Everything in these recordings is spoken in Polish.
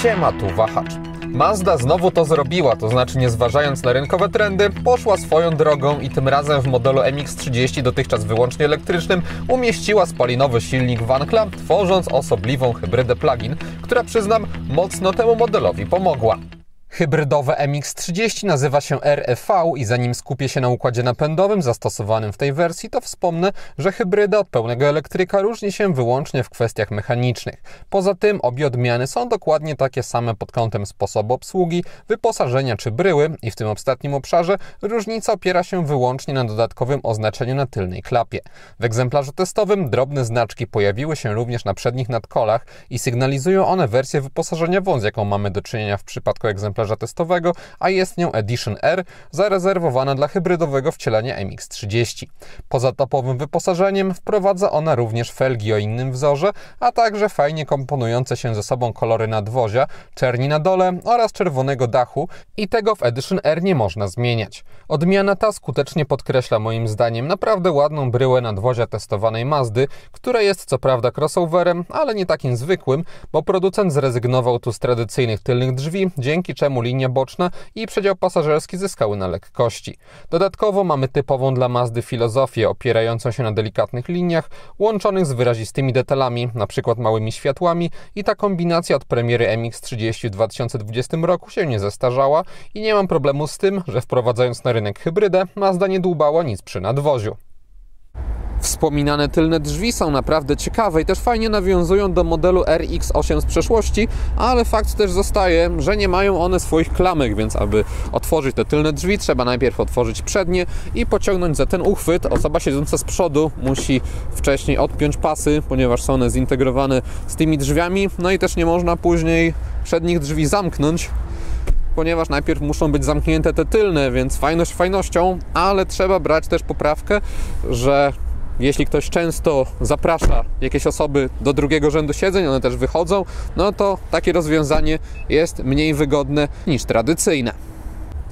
Siema, tu Wahacz. Mazda znowu to zrobiła, to znaczy nie zważając na rynkowe trendy, poszła swoją drogą i tym razem w modelu MX-30, dotychczas wyłącznie elektrycznym, umieściła spalinowy silnik Wankla, tworząc osobliwą hybrydę plug-in, która, przyznam, mocno temu modelowi pomogła. Hybrydowe MX-30 nazywa się REV i zanim skupię się na układzie napędowym zastosowanym w tej wersji, to wspomnę, że hybryda od pełnego elektryka różni się wyłącznie w kwestiach mechanicznych. Poza tym obie odmiany są dokładnie takie same pod kątem sposobu obsługi, wyposażenia czy bryły i w tym ostatnim obszarze różnica opiera się wyłącznie na dodatkowym oznaczeniu na tylnej klapie. W egzemplarzu testowym drobne znaczki pojawiły się również na przednich nadkolach i sygnalizują one wersję wyposażeniową, z jaką mamy do czynienia w przypadku egzemplarza testowego, a jest nią Edition R, zarezerwowana dla hybrydowego wcielenia MX-30. Poza topowym wyposażeniem wprowadza ona również felgi o innym wzorze, a także fajnie komponujące się ze sobą kolory nadwozia, czerni na dole oraz czerwonego dachu i tego w Edition R nie można zmieniać. Odmiana ta skutecznie podkreśla moim zdaniem naprawdę ładną bryłę nadwozia testowanej Mazdy, która jest co prawda crossoverem, ale nie takim zwykłym, bo producent zrezygnował tu z tradycyjnych tylnych drzwi, dzięki czemu linia boczna i przedział pasażerski zyskały na lekkości. Dodatkowo mamy typową dla Mazdy filozofię opierającą się na delikatnych liniach, łączonych z wyrazistymi detalami, np. małymi światłami, i ta kombinacja od premiery MX-30 w 2020 roku się nie zestarzała i nie mam problemu z tym, że wprowadzając na rynek hybrydę, Mazda nie dłubała nic przy nadwoziu. Wspominane tylne drzwi są naprawdę ciekawe i też fajnie nawiązują do modelu RX-8 z przeszłości, ale fakt też zostaje, że nie mają one swoich klamek, więc aby otworzyć te tylne drzwi, trzeba najpierw otworzyć przednie i pociągnąć za ten uchwyt. Osoba siedząca z przodu musi wcześniej odpiąć pasy, ponieważ są one zintegrowane z tymi drzwiami, no i też nie można później przednich drzwi zamknąć, ponieważ najpierw muszą być zamknięte te tylne, więc fajność fajnością, ale trzeba brać też poprawkę, że jeśli ktoś często zaprasza jakieś osoby do drugiego rzędu siedzeń, one też wychodzą, no to takie rozwiązanie jest mniej wygodne niż tradycyjne.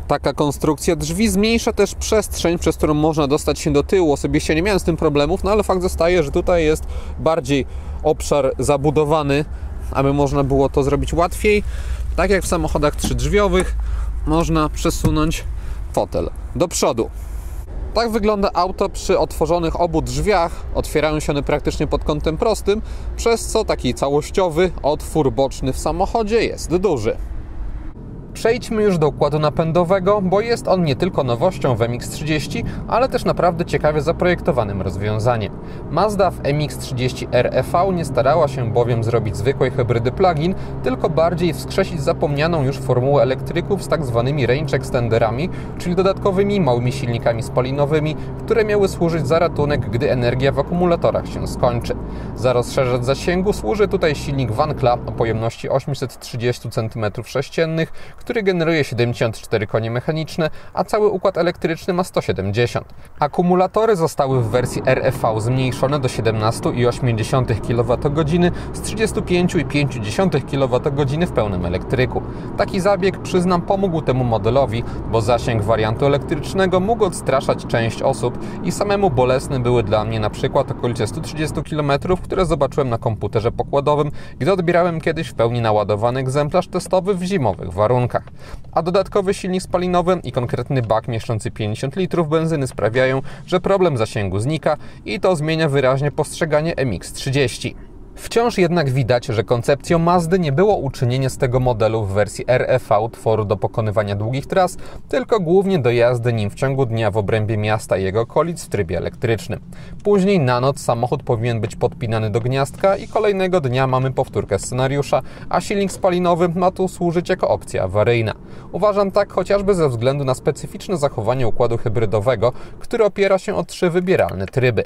Taka konstrukcja drzwi zmniejsza też przestrzeń, przez którą można dostać się do tyłu. Osobiście nie miałem z tym problemów, no ale fakt zostaje, że tutaj jest bardziej obszar zabudowany, aby można było to zrobić łatwiej. Tak jak w samochodach trzydrzwiowych, można przesunąć fotel do przodu. Tak wygląda auto przy otworzonych obu drzwiach. Otwierają się one praktycznie pod kątem prostym, przez co taki całościowy otwór boczny w samochodzie jest duży. Przejdźmy już do układu napędowego, bo jest on nie tylko nowością w MX-30, ale też naprawdę ciekawie zaprojektowanym rozwiązaniem. Mazda w MX-30 REV nie starała się bowiem zrobić zwykłej hybrydy plug-in, tylko bardziej wskrzesić zapomnianą już formułę elektryków z tak zwanymi range extenderami, czyli dodatkowymi małymi silnikami spalinowymi, które miały służyć za ratunek, gdy energia w akumulatorach się skończy. Za rozszerzacz zasięgu służy tutaj silnik Wankla o pojemności 830 cm3, który generuje 74 konie mechaniczne, a cały układ elektryczny ma 170. Akumulatory zostały w wersji REV zmniejszone do 17,8 kWh z 35,5 kWh w pełnym elektryku. Taki zabieg, przyznam, pomógł temu modelowi, bo zasięg wariantu elektrycznego mógł odstraszać część osób i samemu bolesne były dla mnie na przykład okolice 130 km, które zobaczyłem na komputerze pokładowym, gdy odbierałem kiedyś w pełni naładowany egzemplarz testowy w zimowych warunkach. A dodatkowy silnik spalinowy i konkretny bak mieszczący 50 litrów benzyny sprawiają, że problem zasięgu znika i to zmienia wyraźnie postrzeganie MX-30. Wciąż jednak widać, że koncepcją Mazdy nie było uczynienie z tego modelu w wersji REV tworu do pokonywania długich tras, tylko głównie do jazdy nim w ciągu dnia w obrębie miasta i jego okolic w trybie elektrycznym. Później na noc samochód powinien być podpinany do gniazdka i kolejnego dnia mamy powtórkę scenariusza, a silnik spalinowy ma tu służyć jako opcja awaryjna. Uważam tak chociażby ze względu na specyficzne zachowanie układu hybrydowego, który opiera się o 3 wybieralne tryby.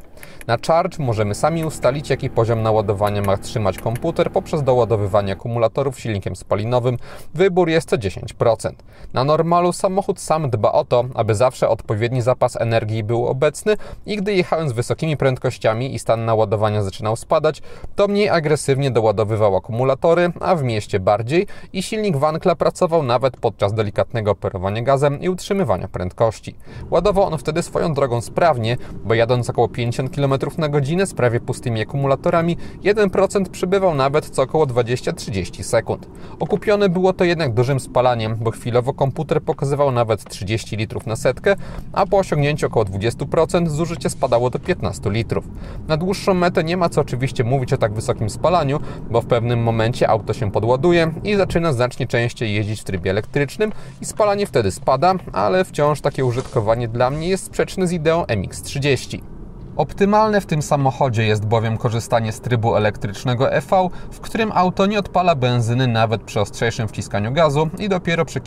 Na Charge możemy sami ustalić, jaki poziom naładowania ma trzymać komputer poprzez doładowywanie akumulatorów silnikiem spalinowym. Wybór jest co 10%. Na normalu samochód sam dba o to, aby zawsze odpowiedni zapas energii był obecny i gdy jechałem z wysokimi prędkościami i stan naładowania zaczynał spadać, to mniej agresywnie doładowywał akumulatory, a w mieście bardziej i silnik Wankla pracował nawet podczas delikatnego operowania gazem i utrzymywania prędkości. Ładował on wtedy swoją drogą sprawnie, bo jadąc około 50 km na godzinę z prawie pustymi akumulatorami, jeden 1% przybywał nawet co około 20-30 sekund. Okupione było to jednak dużym spalaniem, bo chwilowo komputer pokazywał nawet 30 litrów na setkę, a po osiągnięciu około 20% zużycie spadało do 15 litrów. Na dłuższą metę nie ma co oczywiście mówić o tak wysokim spalaniu, bo w pewnym momencie auto się podładuje i zaczyna znacznie częściej jeździć w trybie elektrycznym i spalanie wtedy spada, ale wciąż takie użytkowanie dla mnie jest sprzeczne z ideą MX-30. Optymalne w tym samochodzie jest bowiem korzystanie z trybu elektrycznego EV, w którym auto nie odpala benzyny nawet przy ostrzejszym wciskaniu gazu i dopiero przy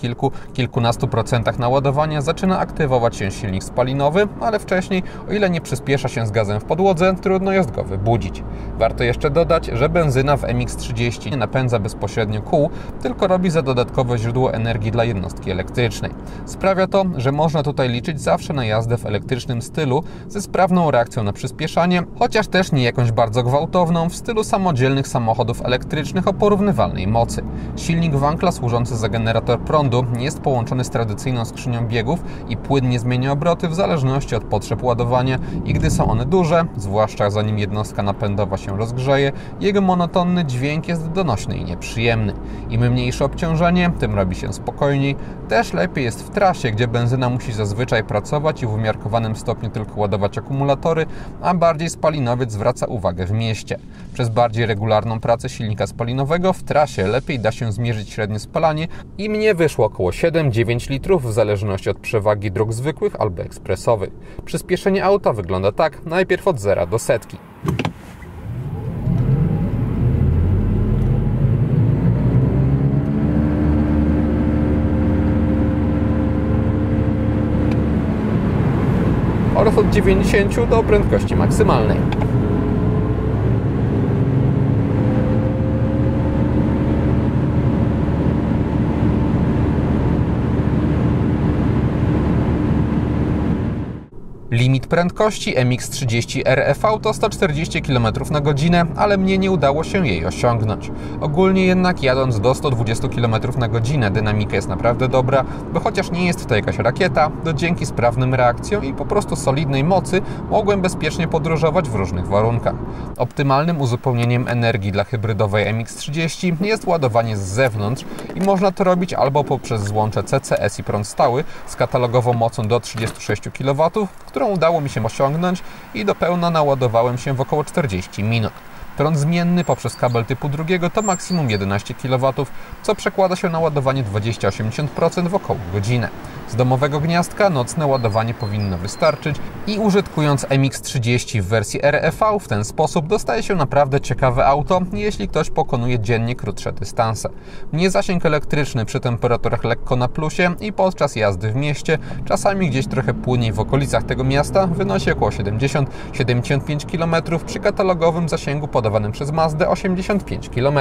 kilkunastu procentach naładowania zaczyna aktywować się silnik spalinowy, ale wcześniej, o ile nie przyspiesza się z gazem w podłodze, trudno jest go wybudzić. Warto jeszcze dodać, że benzyna w MX-30 nie napędza bezpośrednio kół, tylko robi za dodatkowe źródło energii dla jednostki elektrycznej. Sprawia to, że można tutaj liczyć zawsze na jazdę w elektrycznym stylu ze sprawną reakcją na przyspieszanie, chociaż też nie jakąś bardzo gwałtowną w stylu samodzielnych samochodów elektrycznych o porównywalnej mocy. Silnik Wankla służący za generator prądu nie jest połączony z tradycyjną skrzynią biegów i płynnie zmienia obroty w zależności od potrzeb ładowania i gdy są one duże, zwłaszcza zanim jednostka napędowa się rozgrzeje, jego monotonny dźwięk jest donośny i nieprzyjemny. Im mniejsze obciążenie, tym robi się spokojniej. Też lepiej jest w trasie, gdzie benzyna musi zazwyczaj pracować i w umiarkowanym stopniu tylko ładować akumulatory, a bardziej spalinowiec zwraca uwagę w mieście. Przez bardziej regularną pracę silnika spalinowego w trasie lepiej da się zmierzyć średnie spalanie i mnie wyszło około 7-9 litrów w zależności od przewagi dróg zwykłych albo ekspresowych. Przyspieszenie auta wygląda tak, najpierw od 0 do setki. Oraz od 90 do prędkości maksymalnej. Limit prędkości MX-30 REV to 140 km na godzinę, ale mnie nie udało się jej osiągnąć. Ogólnie jednak jadąc do 120 km na godzinę dynamika jest naprawdę dobra, bo chociaż nie jest to jakaś rakieta, to dzięki sprawnym reakcjom i po prostu solidnej mocy mogłem bezpiecznie podróżować w różnych warunkach. Optymalnym uzupełnieniem energii dla hybrydowej MX-30 jest ładowanie z zewnątrz i można to robić albo poprzez złącze CCS i prąd stały z katalogową mocą do 36 kW, którą udało mi się osiągnąć i do pełna naładowałem się w około 40 minut. Prąd zmienny poprzez kabel typu drugiego to maksimum 11 kW, co przekłada się na ładowanie 20-80% w około godzinę. Z domowego gniazdka nocne ładowanie powinno wystarczyć i użytkując MX-30 w wersji REV w ten sposób dostaje się naprawdę ciekawe auto, jeśli ktoś pokonuje dziennie krótsze dystanse. Mnie zasięg elektryczny przy temperaturach lekko na plusie i podczas jazdy w mieście, czasami gdzieś trochę płynniej w okolicach tego miasta, wynosi około 70-75 km przy katalogowym zasięgu podawanym przez Mazdę 85 km.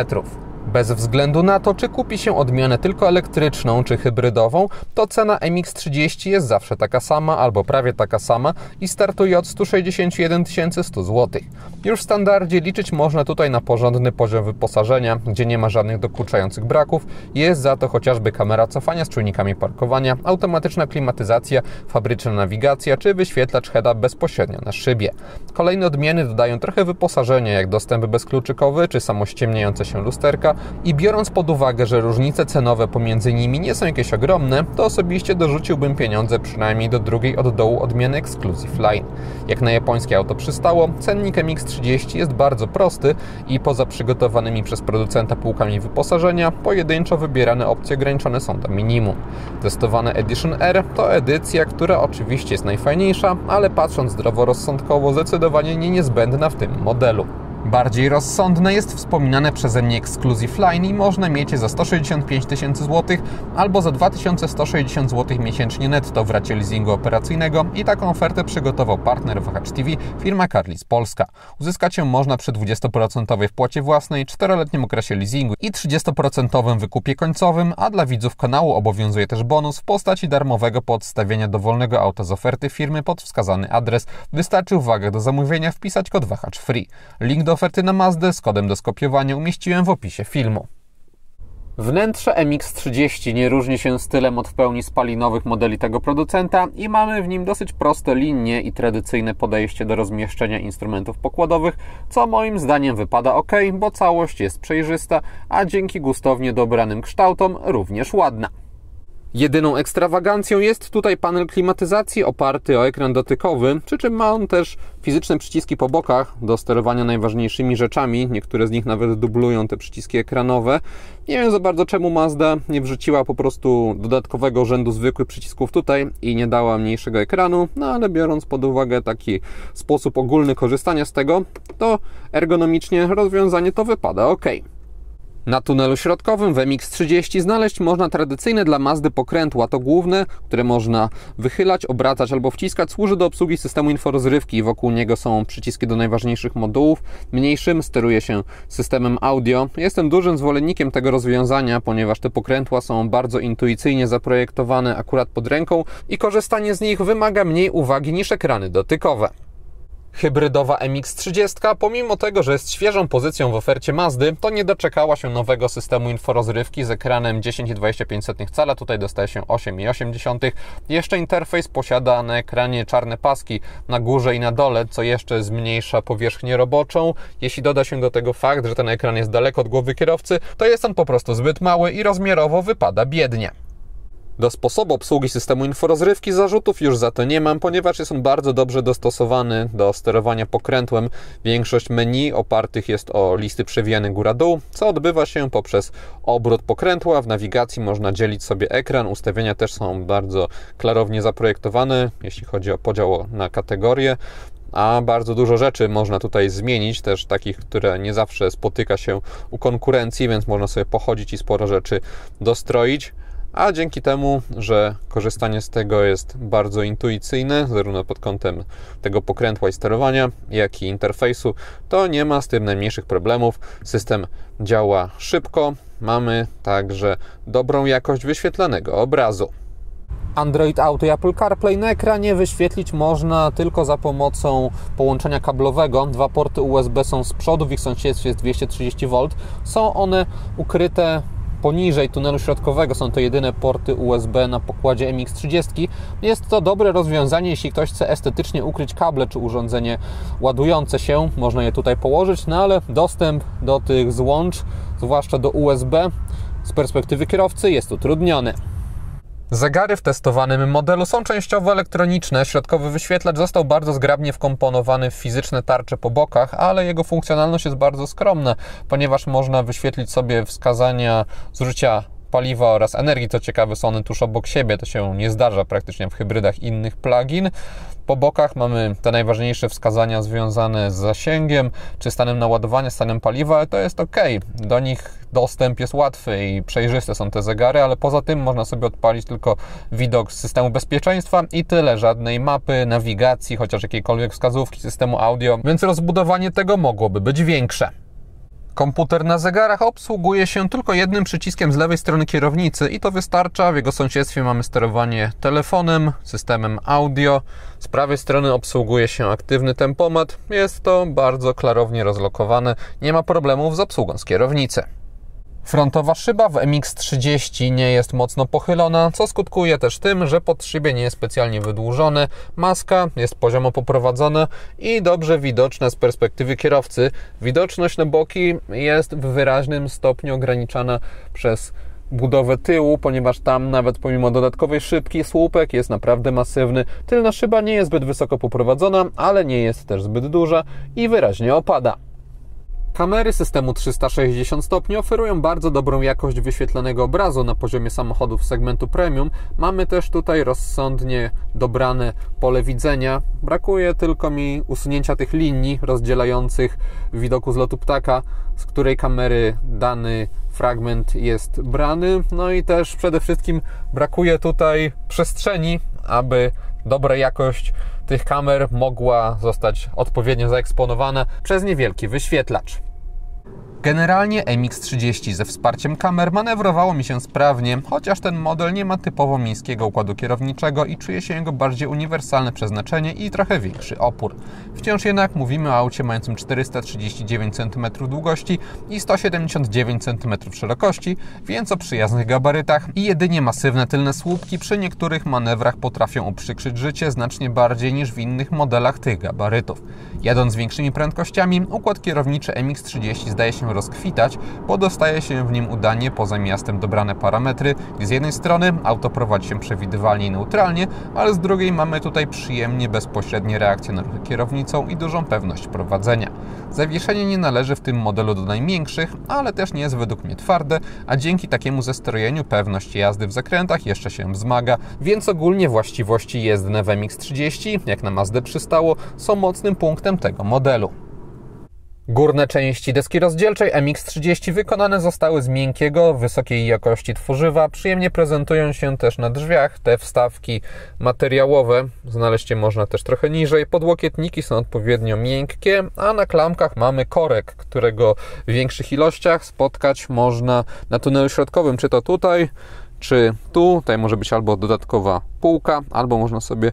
Bez względu na to, czy kupi się odmianę tylko elektryczną, czy hybrydową, to cena MX-30 jest zawsze taka sama, albo prawie taka sama i startuje od 161 100 zł. Już w standardzie liczyć można tutaj na porządny poziom wyposażenia, gdzie nie ma żadnych dokuczających braków, jest za to chociażby kamera cofania z czujnikami parkowania, automatyczna klimatyzacja, fabryczna nawigacja, czy wyświetlacz HED-a bezpośrednio na szybie. Kolejne odmiany dodają trochę wyposażenia, jak dostęp bezkluczykowy, czy samościemniające się lusterka, i biorąc pod uwagę, że różnice cenowe pomiędzy nimi nie są jakieś ogromne, to osobiście dorzuciłbym pieniądze przynajmniej do drugiej od dołu odmiany Exclusive Line. Jak na japońskie auto przystało, cennik MX-30 jest bardzo prosty i poza przygotowanymi przez producenta półkami wyposażenia, pojedynczo wybierane opcje ograniczone są do minimum. Testowane Edition R to edycja, która oczywiście jest najfajniejsza, ale patrząc zdroworozsądkowo zdecydowanie nie niezbędna w tym modelu. Bardziej rozsądne jest wspominane przeze mnie Exclusive Line i można mieć je za 165 000 zł albo za 2160 zł miesięcznie netto w racie leasingu operacyjnego i taką ofertę przygotował partner Wahacz TV, firma Carlis Polska. Uzyskać ją można przy 20% wpłacie własnej, 4-letnim okresie leasingu i 30% wykupie końcowym, a dla widzów kanału obowiązuje też bonus w postaci darmowego podstawienia dowolnego auta z oferty firmy pod wskazany adres. Wystarczy uwagę do zamówienia wpisać kod Wahacz Free. Link do oferty na Mazdę z kodem do skopiowania umieściłem w opisie filmu. Wnętrze MX-30 nie różni się stylem od w pełni spalinowych modeli tego producenta i mamy w nim dosyć proste linie i tradycyjne podejście do rozmieszczenia instrumentów pokładowych, co moim zdaniem wypada ok, bo całość jest przejrzysta, a dzięki gustownie dobranym kształtom również ładna. Jedyną ekstrawagancją jest tutaj panel klimatyzacji oparty o ekran dotykowy, przy czym ma on też fizyczne przyciski po bokach do sterowania najważniejszymi rzeczami. Niektóre z nich nawet dublują te przyciski ekranowe. Nie wiem za bardzo, czemu Mazda nie wrzuciła po prostu dodatkowego rzędu zwykłych przycisków tutaj i nie dała mniejszego ekranu, no ale biorąc pod uwagę taki sposób ogólny korzystania z tego, to ergonomicznie rozwiązanie to wypada ok. Na tunelu środkowym w MX-30 znaleźć można tradycyjne dla Mazdy pokrętła. To główne, które można wychylać, obracać albo wciskać, służy do obsługi systemu inforozrywki. Wokół niego są przyciski do najważniejszych modułów. Mniejszym steruje się systemem audio. Jestem dużym zwolennikiem tego rozwiązania, ponieważ te pokrętła są bardzo intuicyjnie zaprojektowane akurat pod ręką i korzystanie z nich wymaga mniej uwagi niż ekrany dotykowe. Hybrydowa MX-30, pomimo tego, że jest świeżą pozycją w ofercie Mazdy, to nie doczekała się nowego systemu inforozrywki z ekranem 10,25 cala. Tutaj dostaje się 8,8. Jeszcze interfejs posiada na ekranie czarne paski na górze i na dole, co jeszcze zmniejsza powierzchnię roboczą. Jeśli doda się do tego fakt, że ten ekran jest daleko od głowy kierowcy, to jest on po prostu zbyt mały i rozmiarowo wypada biednie. Do sposobu obsługi systemu inforozrywki zarzutów już za to nie mam, ponieważ jest on bardzo dobrze dostosowany do sterowania pokrętłem. Większość menu opartych jest o listy przewijane góra-dół, co odbywa się poprzez obrót pokrętła. W nawigacji można dzielić sobie ekran, ustawienia też są bardzo klarownie zaprojektowane, jeśli chodzi o podział na kategorie. A bardzo dużo rzeczy można tutaj zmienić, też takich, które nie zawsze spotyka się u konkurencji, więc można sobie pochodzić i sporo rzeczy dostroić. A dzięki temu, że korzystanie z tego jest bardzo intuicyjne, zarówno pod kątem tego pokrętła i sterowania, jak i interfejsu, to nie ma z tym najmniejszych problemów. System działa szybko, mamy także dobrą jakość wyświetlanego obrazu. Android Auto i Apple CarPlay na ekranie wyświetlić można tylko za pomocą połączenia kablowego. Dwa porty USB są z przodu, w ich sąsiedztwie jest 230V. Są one ukryte poniżej tunelu środkowego, są to jedyne porty USB na pokładzie MX-30. Jest to dobre rozwiązanie, jeśli ktoś chce estetycznie ukryć kable czy urządzenie ładujące się. Można je tutaj położyć, no ale dostęp do tych złącz, zwłaszcza do USB, z perspektywy kierowcy jest utrudniony. Zegary w testowanym modelu są częściowo elektroniczne. Środkowy wyświetlacz został bardzo zgrabnie wkomponowany w fizyczne tarcze po bokach, ale jego funkcjonalność jest bardzo skromna, ponieważ można wyświetlić sobie wskazania zużycia paliwa oraz energii. Co ciekawe, są one tuż obok siebie. To się nie zdarza praktycznie w hybrydach innych plug-in. Po bokach mamy te najważniejsze wskazania związane z zasięgiem, czy stanem naładowania, stanem paliwa, ale to jest ok. Do nich dostęp jest łatwy i przejrzyste są te zegary, ale poza tym można sobie odpalić tylko widok z systemu bezpieczeństwa i tyle. Żadnej mapy, nawigacji, chociaż jakiejkolwiek wskazówki, systemu audio, więc rozbudowanie tego mogłoby być większe. Komputer na zegarach obsługuje się tylko jednym przyciskiem z lewej strony kierownicy i to wystarcza. W jego sąsiedztwie mamy sterowanie telefonem, systemem audio. Z prawej strony obsługuje się aktywny tempomat. Jest to bardzo klarownie rozlokowane. Nie ma problemów z obsługą z kierownicy. Frontowa szyba w MX-30 nie jest mocno pochylona, co skutkuje też tym, że podszybie nie jest specjalnie wydłużone, maska jest poziomo poprowadzona i dobrze widoczna z perspektywy kierowcy. Widoczność na boki jest w wyraźnym stopniu ograniczana przez budowę tyłu, ponieważ tam nawet pomimo dodatkowej szybki słupek jest naprawdę masywny. Tylna szyba nie jest zbyt wysoko poprowadzona, ale nie jest też zbyt duża i wyraźnie opada. Kamery systemu 360 stopni oferują bardzo dobrą jakość wyświetlanego obrazu na poziomie samochodów segmentu premium. Mamy też tutaj rozsądnie dobrane pole widzenia. Brakuje tylko mi usunięcia tych linii rozdzielających w widoku z lotu ptaka, z której kamery dany fragment jest brany. No i też przede wszystkim brakuje tutaj przestrzeni, aby dobra jakość tych kamer mogła zostać odpowiednio zaeksponowana przez niewielki wyświetlacz. Generalnie MX-30 ze wsparciem kamer manewrowało mi się sprawnie, chociaż ten model nie ma typowo miejskiego układu kierowniczego i czuje się jego bardziej uniwersalne przeznaczenie i trochę większy opór. Wciąż jednak mówimy o aucie mającym 439 cm długości i 179 cm szerokości, więc o przyjaznych gabarytach i jedynie masywne tylne słupki przy niektórych manewrach potrafią uprzykrzyć życie znacznie bardziej niż w innych modelach tych gabarytów. Jadąc z większymi prędkościami, układ kierowniczy MX-30 zdaje się rozkwitać, bo dostaje się w nim udanie poza miastem dobrane parametry i z jednej strony auto prowadzi się przewidywalnie i neutralnie, ale z drugiej mamy tutaj przyjemnie bezpośrednie reakcje na ruchy kierownicą i dużą pewność prowadzenia. Zawieszenie nie należy w tym modelu do najmiększych, ale też nie jest według mnie twarde, a dzięki takiemu zestrojeniu pewność jazdy w zakrętach jeszcze się wzmaga, więc ogólnie właściwości jezdne w MX-30, jak na Mazdę przystało, są mocnym punktem tego modelu. Górne części deski rozdzielczej MX-30 wykonane zostały z miękkiego, wysokiej jakości tworzywa. Przyjemnie prezentują się też na drzwiach. Te wstawki materiałowe znaleźć je można też trochę niżej. Podłokietniki są odpowiednio miękkie, a na klamkach mamy korek, którego w większych ilościach spotkać można na tunelu środkowym, czy to tutaj, czy tu. Tutaj może być albo dodatkowa półka, albo można sobie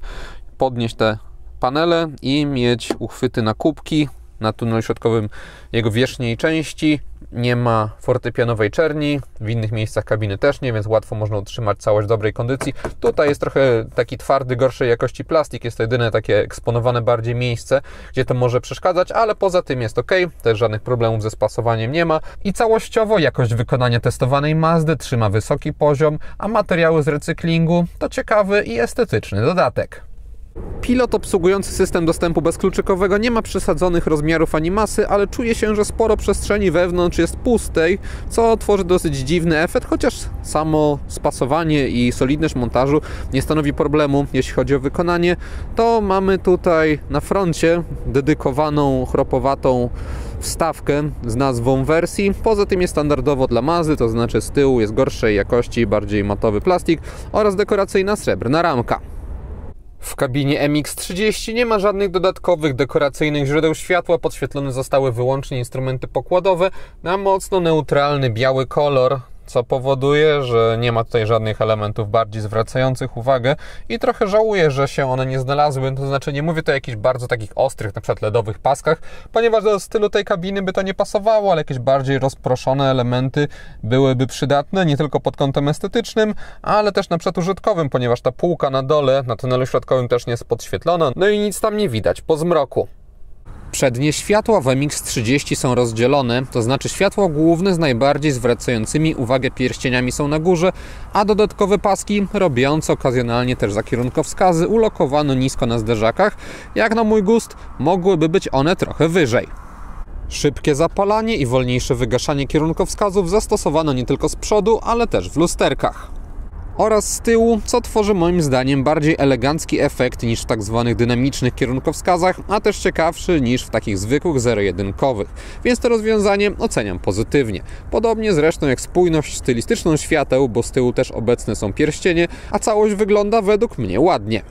podnieść te panele i mieć uchwyty na kubki. Na tunelu środkowym jego wierzchniej części nie ma fortepianowej czerni, w innych miejscach kabiny też nie, więc łatwo można utrzymać całość w dobrej kondycji. Tutaj jest trochę taki twardy, gorszej jakości plastik, jest to jedyne takie eksponowane bardziej miejsce, gdzie to może przeszkadzać, ale poza tym jest ok, też żadnych problemów ze spasowaniem nie ma i całościowo jakość wykonania testowanej Mazdy trzyma wysoki poziom, a materiały z recyklingu to ciekawy i estetyczny dodatek. Pilot obsługujący system dostępu bezkluczykowego nie ma przesadzonych rozmiarów ani masy, ale czuje się, że sporo przestrzeni wewnątrz jest pustej, co tworzy dosyć dziwny efekt, chociaż samo spasowanie i solidność montażu nie stanowi problemu, jeśli chodzi o wykonanie. To mamy tutaj na froncie dedykowaną chropowatą wstawkę z nazwą wersji. Poza tym jest standardowo dla Mazdy, to znaczy z tyłu jest gorszej jakości, bardziej matowy plastik oraz dekoracyjna srebrna ramka. W kabinie MX-30 nie ma żadnych dodatkowych dekoracyjnych źródeł światła, podświetlone zostały wyłącznie instrumenty pokładowe na mocno neutralny biały kolor, co powoduje, że nie ma tutaj żadnych elementów bardziej zwracających uwagę i trochę żałuję, że się one nie znalazły, to znaczy nie mówię tu o jakichś bardzo takich ostrych, na przykład LEDowych paskach, ponieważ do stylu tej kabiny by to nie pasowało, ale jakieś bardziej rozproszone elementy byłyby przydatne, nie tylko pod kątem estetycznym, ale też na przykład użytkowym, ponieważ ta półka na dole, na tunelu środkowym też nie jest podświetlona, no i nic tam nie widać po zmroku. Przednie światła w MX-30 są rozdzielone, to znaczy światło główne z najbardziej zwracającymi uwagę pierścieniami są na górze, a dodatkowe paski, robiące okazjonalnie też za kierunkowskazy, ulokowano nisko na zderzakach. Jak na mój gust, mogłyby być one trochę wyżej. Szybkie zapalanie i wolniejsze wygaszanie kierunkowskazów zastosowano nie tylko z przodu, ale też w lusterkach. Oraz z tyłu, co tworzy moim zdaniem bardziej elegancki efekt niż w tak zwanych dynamicznych kierunkowskazach, a też ciekawszy niż w takich zwykłych zero-jedynkowych, więc to rozwiązanie oceniam pozytywnie. Podobnie zresztą jak spójność stylistyczną świateł, bo z tyłu też obecne są pierścienie, a całość wygląda według mnie ładnie.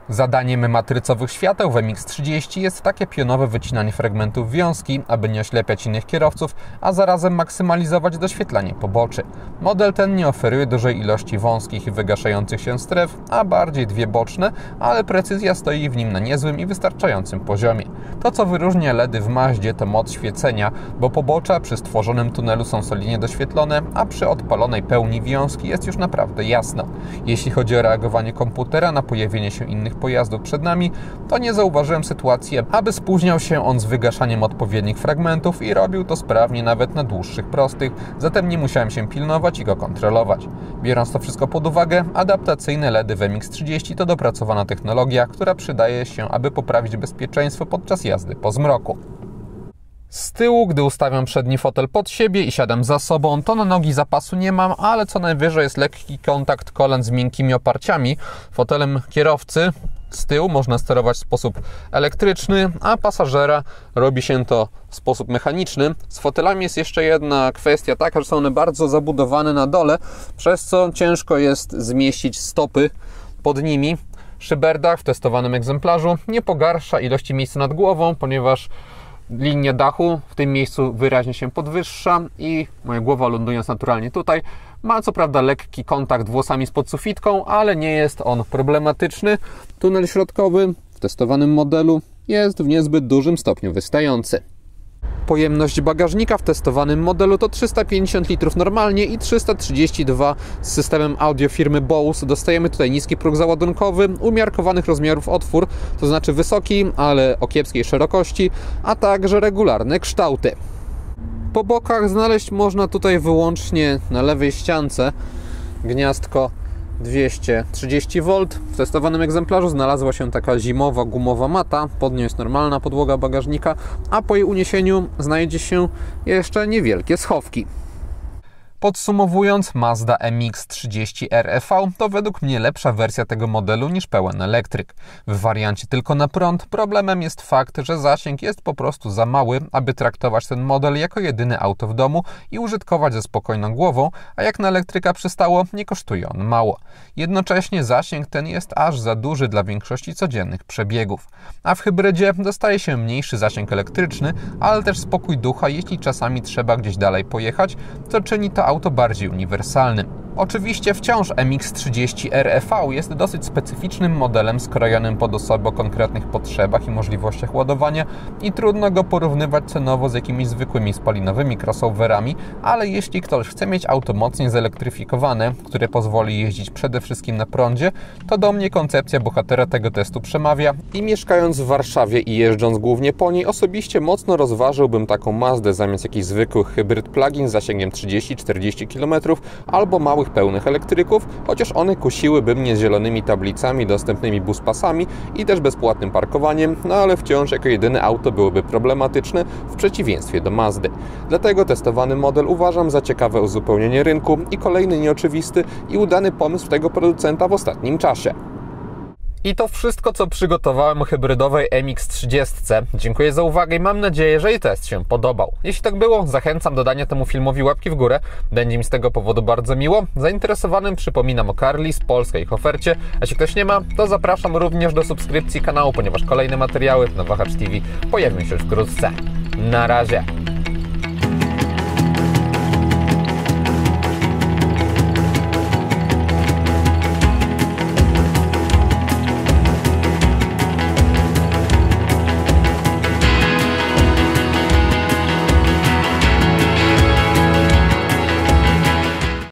Zadaniem matrycowych świateł w MX-30 jest takie pionowe wycinanie fragmentów wiązki, aby nie oślepiać innych kierowców, a zarazem maksymalizować doświetlanie poboczy. Model ten nie oferuje dużej ilości wąskich i wygaszających się stref, a bardziej dwie boczne, ale precyzja stoi w nim na niezłym i wystarczającym poziomie. To, co wyróżnia LEDy w Mazdzie, to moc świecenia, bo pobocza przy stworzonym tunelu są solidnie doświetlone, a przy odpalonej pełni wiązki jest już naprawdę jasno. Jeśli chodzi o reagowanie komputera na pojawienie się innych pojazdów przed nami, to nie zauważyłem sytuacji, aby spóźniał się on z wygaszaniem odpowiednich fragmentów i robił to sprawnie nawet na dłuższych prostych, zatem nie musiałem się pilnować i go kontrolować. Biorąc to wszystko pod uwagę, adaptacyjne LEDy w MX-30 to dopracowana technologia, która przydaje się, aby poprawić bezpieczeństwo podczas jazdy po zmroku. Z tyłu, gdy ustawiam przedni fotel pod siebie i siadam za sobą, to na nogi zapasu nie mam, ale co najwyżej jest lekki kontakt kolan z miękkimi oparciami. Fotelem kierowcy z tyłu można sterować w sposób elektryczny, a pasażera robi się to w sposób mechaniczny. Z fotelami jest jeszcze jedna kwestia taka, że są one bardzo zabudowane na dole, przez co ciężko jest zmieścić stopy pod nimi. Szyberdach w testowanym egzemplarzu nie pogarsza ilości miejsca nad głową, ponieważ Linia dachu w tym miejscu wyraźnie się podwyższa i moja głowa, lądując naturalnie tutaj, ma co prawda lekki kontakt włosami z podsufitką, ale nie jest on problematyczny. Tunel środkowy w testowanym modelu jest w niezbyt dużym stopniu wystający. Pojemność bagażnika w testowanym modelu to 350 litrów normalnie i 332 z systemem audio firmy Bose. Dostajemy tutaj niski próg załadunkowy, umiarkowanych rozmiarów otwór, to znaczy wysoki, ale o kiepskiej szerokości, a także regularne kształty. Po bokach znaleźć można tutaj wyłącznie na lewej ściance gniazdko 230V. W testowanym egzemplarzu znalazła się taka zimowa gumowa mata, pod nią jest normalna podłoga bagażnika, a po jej uniesieniu znajdzie się jeszcze niewielkie schowki. Podsumowując, Mazda MX-30 REV to według mnie lepsza wersja tego modelu niż pełen elektryk. W wariancie tylko na prąd problemem jest fakt, że zasięg jest po prostu za mały, aby traktować ten model jako jedyne auto w domu i użytkować ze spokojną głową, a jak na elektryka przystało, nie kosztuje on mało. Jednocześnie zasięg ten jest aż za duży dla większości codziennych przebiegów. A w hybrydzie dostaje się mniejszy zasięg elektryczny, ale też spokój ducha, jeśli czasami trzeba gdzieś dalej pojechać, co czyni to auto bardziej uniwersalnym. Oczywiście wciąż MX-30 REV jest dosyć specyficznym modelem skrojonym pod osobę o konkretnych potrzebach i możliwościach ładowania i trudno go porównywać cenowo z jakimiś zwykłymi spalinowymi crossoverami, ale jeśli ktoś chce mieć auto mocniej zelektryfikowane, które pozwoli jeździć przede wszystkim na prądzie, to do mnie koncepcja bohatera tego testu przemawia i mieszkając w Warszawie i jeżdżąc głównie po niej, osobiście mocno rozważyłbym taką Mazdę zamiast jakichś zwykłych hybryd plug-in z zasięgiem 30-40 km albo małych pełnych elektryków, chociaż one kusiłyby mnie z zielonymi tablicami, dostępnymi buspasami i też bezpłatnym parkowaniem, no ale wciąż jako jedyne auto byłyby problematyczne w przeciwieństwie do Mazdy. Dlatego testowany model uważam za ciekawe uzupełnienie rynku i kolejny nieoczywisty i udany pomysł tego producenta w ostatnim czasie. I to wszystko, co przygotowałem o hybrydowej MX-30. Dziękuję za uwagę i mam nadzieję, że i test się podobał. Jeśli tak było, zachęcam do dania temu filmowi łapki w górę. Będzie mi z tego powodu bardzo miło. Zainteresowanym przypominam o Carlis, polskiej ich ofercie. A jeśli ktoś nie ma, to zapraszam również do subskrypcji kanału, ponieważ kolejne materiały na Wahacz TV pojawią się już wkrótce. Na razie!